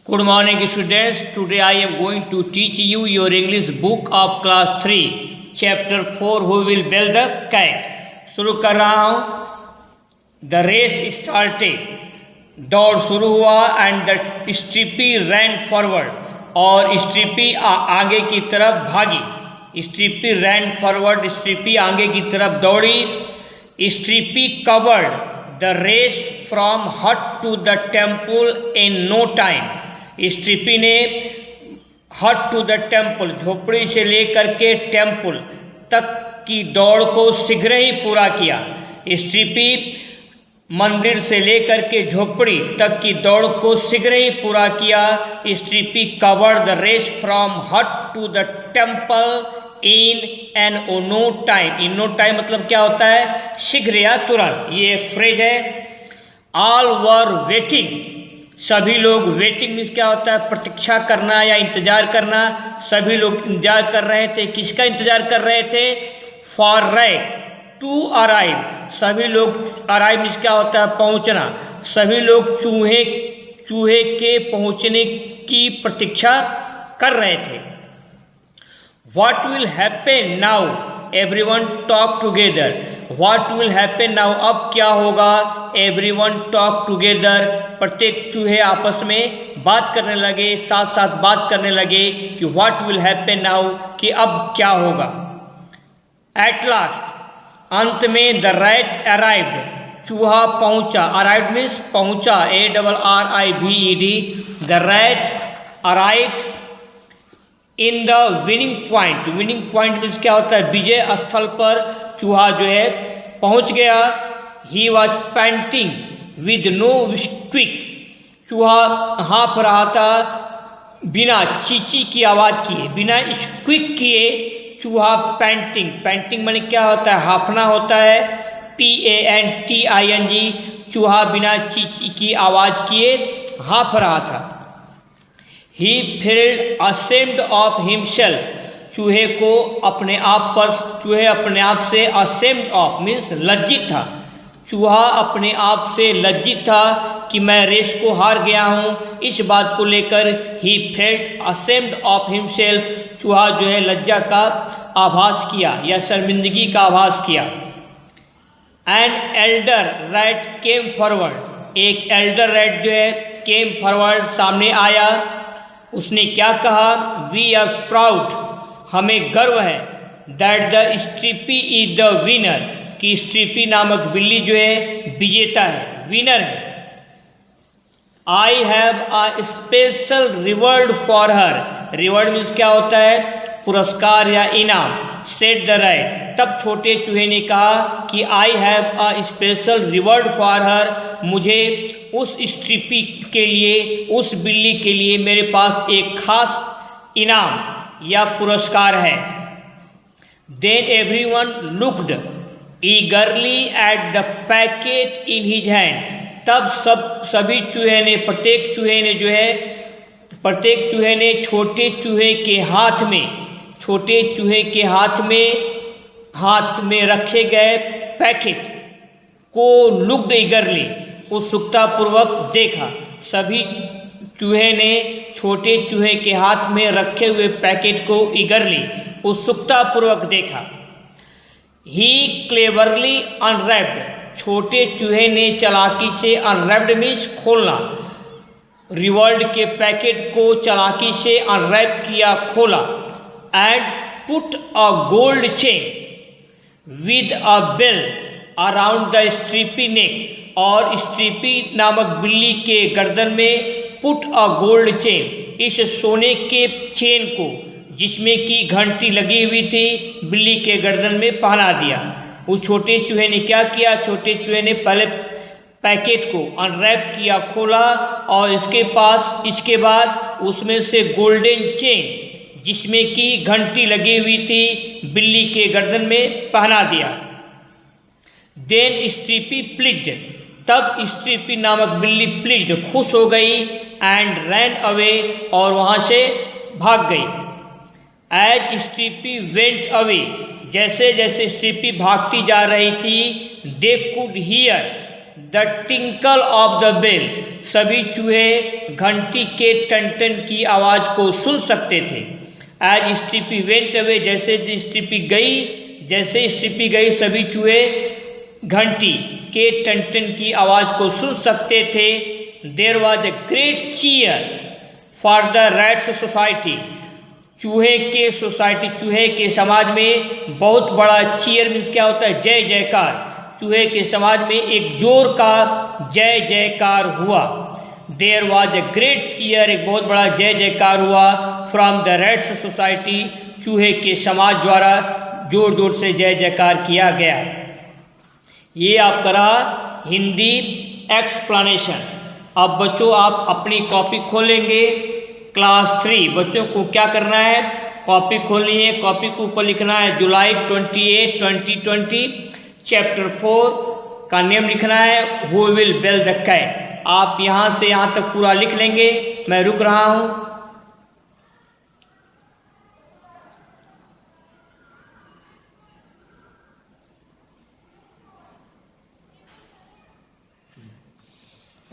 Good morning students. Today I am going to teach you your English book of class 3 chapter 4 Who will build the kite. शुरू कर रहा हूँ। The race started. दौड़ शुरू हुआ and the Strippy ran forward. और Strippy आगे की तरफ भागी। Strippy ran forward. Strippy आगे की तरफ दौड़ी। Strippy covered the race from hut to the temple in no time. स्ट्रिपी ने हट टू द टेम्पल झोपड़ी से लेकर के टेम्पल तक की दौड़ को शीघ्र ही पूरा किया। स्ट्रिपी मंदिर से लेकर के झोपड़ी तक की दौड़ को शीघ्र ही पूरा किया। Stripey covered the race from hut to the temple in an no time. In no time मतलब क्या होता है? शीघ्र या तुरंत। ये एक फ्रेज है। ऑल वर वेटिंग, सभी लोग। वेटिंग मीन्स क्या होता है? प्रतीक्षा करना या इंतजार करना। सभी लोग इंतजार कर रहे थे। किसका इंतजार कर रहे थे? For rat to arrive. सभी लोग, अराइव मीन्स क्या होता है? पहुंचना। सभी लोग चूहे के पहुंचने की प्रतीक्षा कर रहे थे। What will happen now? Everyone talk together. What will happen now? अब क्या होगा? Everyone talk together. प्रत्येक चूहे आपस में बात करने लगे, साथ साथ बात करने लगे कि व्हाट विल हैपन नाउ, कि अब क्या होगा। एट लास्ट, अंत में द रैट अराइव्ड, चूहा पहुंचा। अराइव्ड मीन्स पहुंचा, ARRIVED। The rat arrived in the winning point. Winning point means क्या होता है? विजय स्थल पर चूहा जो है पहुंच गया। He was panting with no squeak. चूहा हाँफ रहा था बिना चींची की आवाज किए, बिना स्क्विक किए चूहा पैंटिंग। पैंटिंग माने क्या होता है? हाफना होता है। PANTING। चूहा बिना चींची की आवाज किए हाँफ रहा था। He felt ashamed of himself. चूहे अपने आप से ashamed of means लज्जित था। चूहा अपने आप से लज्जित था कि मैं रेस को हार गया हूँ। इस बात को लेकर he felt ashamed of himself। चूहा जो है लज्जा का आभास किया या शर्मिंदगी का आभास किया। An elder rat came forward। एक elder rat जो है came forward, सामने आया। उसने क्या कहा? वी आर प्राउड, हमें गर्व है। That the Stripy is the winner, कि स्ट्रिपी नामक बिल्ली जो है विजेता है, विनर है। I have a special reward for her. Reward means क्या होता है? पुरस्कार या इनाम। सेड द रैट, तब छोटे चूहे ने कहा कि I have a special reward for her, मुझे उस स्ट्रिपी के लिए, उस बिल्ली के लिए मेरे पास एक खास इनाम या पुरस्कार है। Then everyone looked eagerly at the packet in his hand. तब सभी चूहे ने, प्रत्येक चूहे ने छोटे चूहे के हाथ में रखे गए पैकेट को लुक्ड ईगरली, उत्सुकता पूर्वक देखा। सभी चूहे ने छोटे चूहे के हाथ में रखे हुए पैकेट को ईगरली, उत्सुकता पूर्वक देखा। ही क्लेवरली अनरैप्ड, छोटे चूहे ने चालाकी से, अनरैप्ड मीन्स खोलना, रिवॉर्ड के पैकेट को चालाकी से अनरैप किया, खोला। And put a gold chain with a bell around the Stripy neck, और स्ट्रिपी नामक बिल्ली के गर्दन में पुट अ गोल्ड चेन, इस सोने के चेन को जिसमें की घंटी लगी हुई थी, बिल्ली के गर्दन में पहना दिया। उस छोटे चूहे ने क्या किया? छोटे चूहे ने पहले पैकेट को अनरैप किया, खोला, और इसके बाद उसमें से गोल्डन चेन जिसमें की घंटी लगी हुई थी, बिल्ली के गर्दन में पहना दिया। देन स्ट्रिपी प्लीज्ड, तब स्ट्रिपी नामक बिल्ली प्लीज्ड, खुश हो गई। एंड रैन अवे, और वहां से भाग गई। एज स्ट्रिपी वेंट अवे, जैसे जैसे स्ट्रिपी भागती जा रही थी, they could hear, the tinkle of the bell, सभी चूहे घंटी के टन की आवाज को सुन सकते थे। एज स्ट्रिपी वेंट अवे, जैसे स्ट्रिपी गई सभी चूहे घंटी के टन की आवाज को सुन सकते थे। There was a great cheer for the rats society, चूहे के समाज में बहुत बड़ा चीयर मीन्स क्या होता है, जय जयकार। चूहे के समाज में एक जोर का जय जयकार हुआ। There was a great cheer, एक बहुत बड़ा जय जयकार हुआ फ्रॉम द रैट्स सोसाइटी, चूहे के समाज द्वारा जोर जोर से जय जयकार किया गया। ये आपका रहा हिंदी एक्सप्लेनेशन। अब बच्चों आप अपनी कॉपी खोलेंगे, क्लास 3 बच्चों को क्या करना है, कॉपी खोलनी है, कॉपी के ऊपर लिखना है जुलाई 28, 2020, चैप्टर 4 का नेम लिखना है who will bell the cat. आप यहाँ से यहाँ तक पूरा लिख लेंगे, मैं रुक रहा हूँ।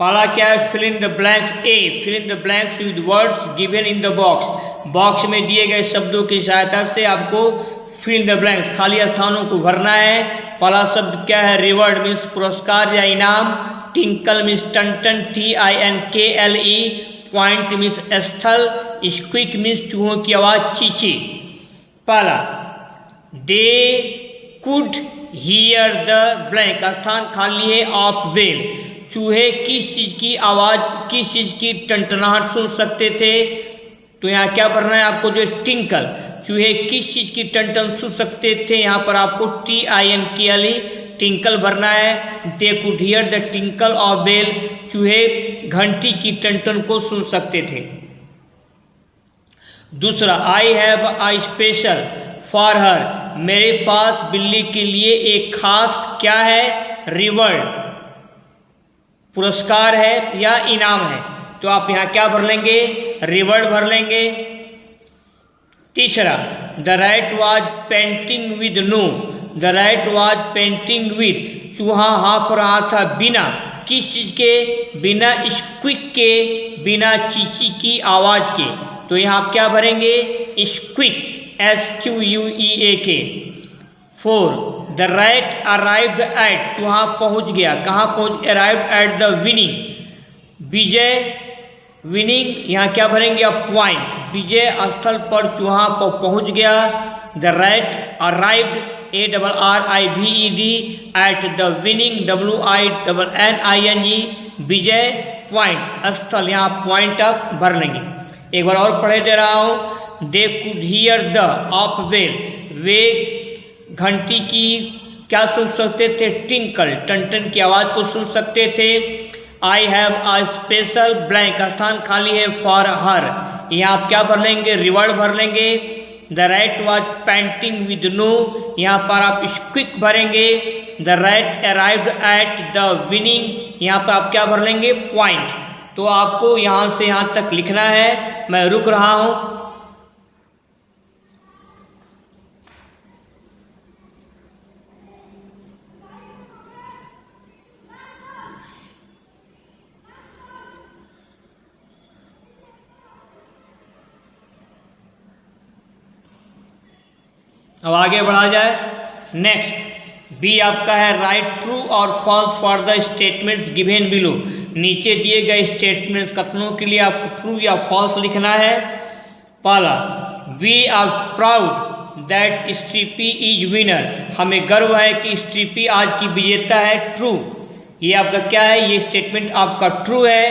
पहला क्या है, fill in the blanks. A, fill in the blanks with words given in the box. Box में दिए गए शब्दों की सहायता से आपको फिल इन द ब्लैंक्स, खाली स्थानों को भरना है। पहला शब्द क्या है, रिवॉर्ड मीन्स पुरस्कार या इनाम, टिंकल मीन्स टन, TINKLE, पॉइंट मीन्स स्थल, स्क्विक मीन्स चूहों की आवाज चीची। पहला, they could hear the blank, स्थान खाली है ऑफ बेल, चूहे किस चीज की आवाज, किस चीज की टनटनाहट सुन सकते थे। तो यहाँ क्या भरना है आपको, जो टिंकल, चूहे किस चीज की टन सुन सकते थे, यहाँ पर आपको TINKLE टिंकल भरना है। They could hear the tinkle of bell, चूहे घंटी की टन को सुन सकते थे। दूसरा, I have I special for her, मेरे पास बिल्ली के लिए एक खास क्या है, रिवॉर्ड पुरस्कार है या इनाम है। तो आप यहाँ क्या भर लेंगे, रिवॉर्ड भर लेंगे। तीसरा, the rat was panting with no, the rat was panting with, चूहा हाँफ रहा था बिना किस चीज के, बिना स्क्विक के, बिना चीची की आवाज के। तो यहाँ आप क्या भरेंगे, squeak, SQUEAK। 4, the rat arrived eight, चूहा पहुंच गया, कहाँ पहुंच, arrived at the winning, Vijay, winning, यहाँ क्या भरेंगे आप, पॉइंट, विजय स्थल पर चूहा पहुंच गया। The rat arrived, ARRIVED, eight the winning, WINNING, Vijay, point स्थल, यहाँ पॉइंट आप भर लेंगे। एक बार और पढ़े दे रहा हूं, they could hear the of bell, वे घंटी की क्या सुन सकते थे, टिंकल, टन की आवाज को सुन सकते थे। I have a special blank, स्थान खाली है फॉर हर, यहाँ आप क्या भर लेंगे, रिवॉर्ड भर लेंगे। The rat was panting with no, यहाँ पर आप स्क्विक भरेंगे। The rat arrived at the winning, यहाँ पर आप क्या भर लेंगे, पॉइंट। तो आपको यहाँ से यहाँ तक लिखना है, मैं रुक रहा हूँ। अब आगे बढ़ा जाए। नेक्स्ट, बी आपका है राइट ट्रू और false for the statements given below, नीचे दिए गए स्टेटमेंट कथनों के लिए आपको ट्रू या फॉल्स लिखना है। पहला, we are proud that Stripy is winner, हमें गर्व है कि स्ट्रिपी आज की विजेता है, ट्रू। ये आपका क्या है, ये स्टेटमेंट आपका ट्रू है।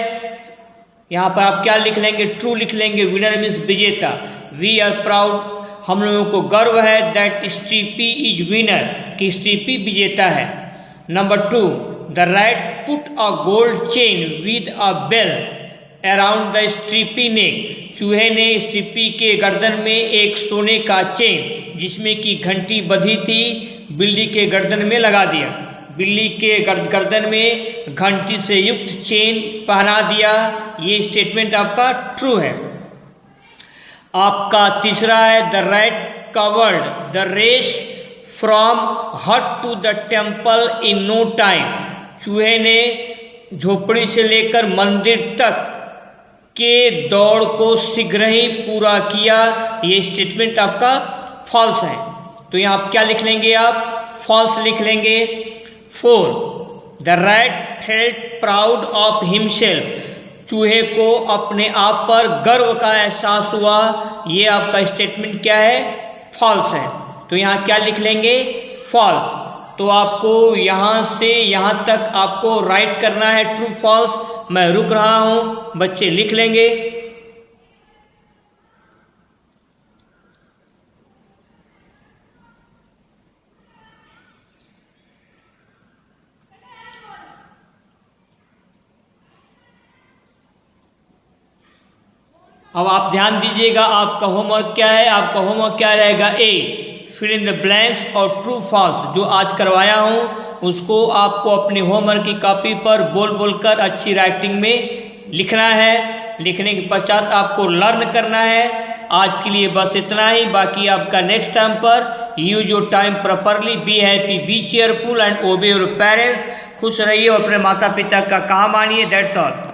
यहाँ पर आप क्या लिख लेंगे, ट्रू लिख लेंगे, विनर मीन्स विजेता। वी आर प्राउड, हम लोगों को गर्व है, दैट स्ट्रिपी इज विनर, कि स्ट्रिपी विजेता है। Number 2, the rat put a gold chain with a bell around the Stripy neck, चूहे ने स्ट्रिपी के गर्दन में एक सोने का चेन जिसमें कि घंटी बंधी थी, बिल्ली के गर्दन में लगा दिया, बिल्ली के गर्दन में घंटी से युक्त चेन पहना दिया। ये स्टेटमेंट आपका ट्रू है। आपका तीसरा है, the rat covered the race from hut to the temple in no time, चूहे ने झोपड़ी से लेकर मंदिर तक के दौड़ को शीघ्र ही पूरा किया, ये स्टेटमेंट आपका फॉल्स है। तो यहाँ आप क्या लिख लेंगे, आप फॉल्स लिख लेंगे। 4, the rat felt proud of himself, चूहे को अपने आप पर गर्व का एहसास हुआ, ये आपका स्टेटमेंट क्या है, फॉल्स है। तो यहाँ क्या लिख लेंगे, फॉल्स। तो आपको यहाँ से यहाँ तक आपको राइट करना है ट्रू फॉल्स। मैं रुक रहा हूँ, बच्चे लिख लेंगे। अब आप ध्यान दीजिएगा, आपका होमवर्क क्या है, आपका होमवर्क क्या रहेगा, ए फिल इन द ब्लैंक्स और ट्रू फॉल्स। जो आज करवाया हूँ उसको आपको अपने होमवर्क की कॉपी पर बोल बोलकर अच्छी राइटिंग में लिखना है। लिखने के पश्चात आपको लर्न करना है। आज के लिए बस इतना ही, बाकी आपका नेक्स्ट टाइम पर use your time properly, be happy, B cheerful and ओबे योर पेरेंट्स। खुश रहिए और अपने माता पिता का कहा मानिए। That's all.